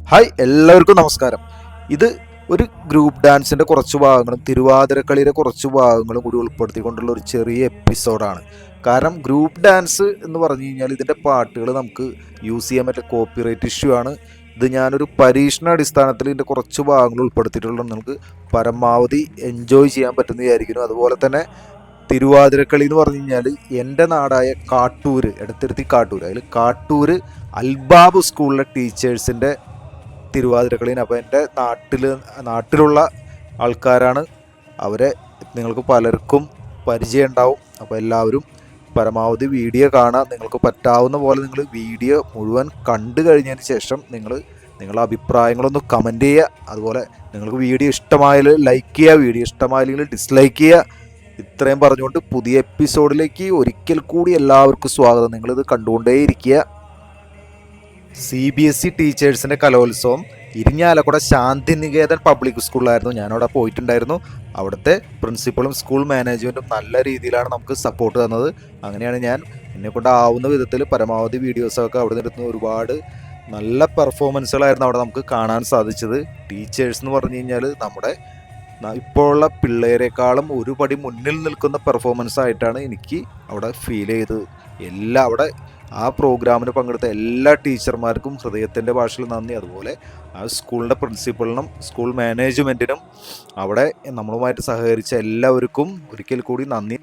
Hi എല്ലാവർക്കും നമസ്കാരം. ഇത് ഒരു ഗ്രൂപ്പ് ഡാൻസിൻ്റെ കുറച്ച് ഭാഗങ്ങളും തിരുവാതിരക്കളിയുടെ കുറച്ച് ഭാഗങ്ങളും കൂടി ഉൾപ്പെടുത്തിക്കൊണ്ടുള്ള ഒരു ചെറിയ എപ്പിസോഡാണ്. കാരണം ഗ്രൂപ്പ് ഡാൻസ് എന്ന് പറഞ്ഞു കഴിഞ്ഞാൽ ഇതിൻ്റെ പാട്ടുകൾ നമുക്ക് യൂസ് ചെയ്യാൻ പറ്റിയ കോപ്പിറൈറ്റ് ഇഷ്യൂ ആണ്. ഇത് ഞാനൊരു പരീക്ഷണ അടിസ്ഥാനത്തിൽ ഇതിൻ്റെ കുറച്ച് ഭാഗങ്ങൾ ഉൾപ്പെടുത്തിയിട്ടുള്ളത് നിങ്ങൾക്ക് പരമാവധി എൻജോയ് ചെയ്യാൻ പറ്റുന്ന വിചാരിക്കുന്നു. അതുപോലെ തന്നെ തിരുവാതിരക്കളി എന്ന് പറഞ്ഞു കഴിഞ്ഞാൽ എൻ്റെ നാടായ കാട്ടൂർ, എടത്തിരുത്തി കാട്ടൂർ, അതിൽ കാട്ടൂർ അൽബാബ് സ്കൂളിലെ ടീച്ചേഴ്സിൻ്റെ തിരുവാതിരക്കളീന്. അപ്പോൾ എൻ്റെ നാട്ടിലുള്ള ആൾക്കാരാണ്. അവരെ നിങ്ങൾക്ക് പലർക്കും പരിചയം ഉണ്ടാവും. അപ്പോൾ എല്ലാവരും പരമാവധി വീഡിയോ കാണാൻ നിങ്ങൾക്ക് പറ്റാവുന്ന പോലെ നിങ്ങൾ വീഡിയോ മുഴുവൻ കണ്ടു കഴിഞ്ഞതിന് ശേഷം നിങ്ങളുടെ അഭിപ്രായങ്ങളൊന്ന് കമൻറ്റ് ചെയ്യുക. അതുപോലെ നിങ്ങൾക്ക് വീഡിയോ ഇഷ്ടമായാൽ ലൈക്ക് ചെയ്യുക, വീഡിയോ ഇഷ്ടമായില്ലെങ്കിൽ ഡിസ്ലൈക്ക് ചെയ്യുക. ഇത്രയും പറഞ്ഞുകൊണ്ട് പുതിയ എപ്പിസോഡിലേക്ക് ഒരിക്കൽ കൂടി എല്ലാവർക്കും സ്വാഗതം. നിങ്ങളിത് കണ്ടുകൊണ്ടേയിരിക്കുക. CBSE ടീച്ചേഴ്സിൻ്റെ കലോത്സവം ഇരിഞ്ഞാലക്കുട ശാന്തിനികേതൻ പബ്ലിക് സ്കൂളിലായിരുന്നു. ഞാനവിടെ പോയിട്ടുണ്ടായിരുന്നു. അവിടുത്തെ പ്രിൻസിപ്പളും സ്കൂൾ മാനേജ്മെൻറ്റും നല്ല രീതിയിലാണ് നമുക്ക് സപ്പോർട്ട് തന്നത്. അങ്ങനെയാണ് ഞാൻ എന്നെക്കൊണ്ട് ആവുന്ന വിധത്തിൽ പരമാവധി വീഡിയോസൊക്കെ അവിടെ നിന്നിരുന്ന ഒരുപാട് നല്ല പെർഫോമൻസുകളായിരുന്നു അവിടെ നമുക്ക് കാണാൻ സാധിച്ചത്. ടീച്ചേഴ്സ് എന്ന് പറഞ്ഞു കഴിഞ്ഞാൽ നമ്മുടെ ഇപ്പോഴുള്ള പിള്ളേരെക്കാളും ഒരു പടി മുന്നിൽ നിൽക്കുന്ന പെർഫോമൻസ് ആയിട്ടാണ് എനിക്ക് അവിടെ ഫീൽ ചെയ്തത്. അവിടെ ആ പ്രോഗ്രാമിന് പങ്കെടുത്ത എല്ലാ ടീച്ചർമാർക്കും ഹൃദയത്തിൻ്റെ ഭാഷയിൽ നന്ദി. അതുപോലെ ആ സ്കൂളിൻ്റെ പ്രിൻസിപ്പളിനും സ്കൂൾ മാനേജ്മെൻറ്റിനും അവിടെ നമ്മളുമായിട്ട് സഹകരിച്ച എല്ലാവർക്കും ഒരിക്കൽ കൂടി നന്ദി.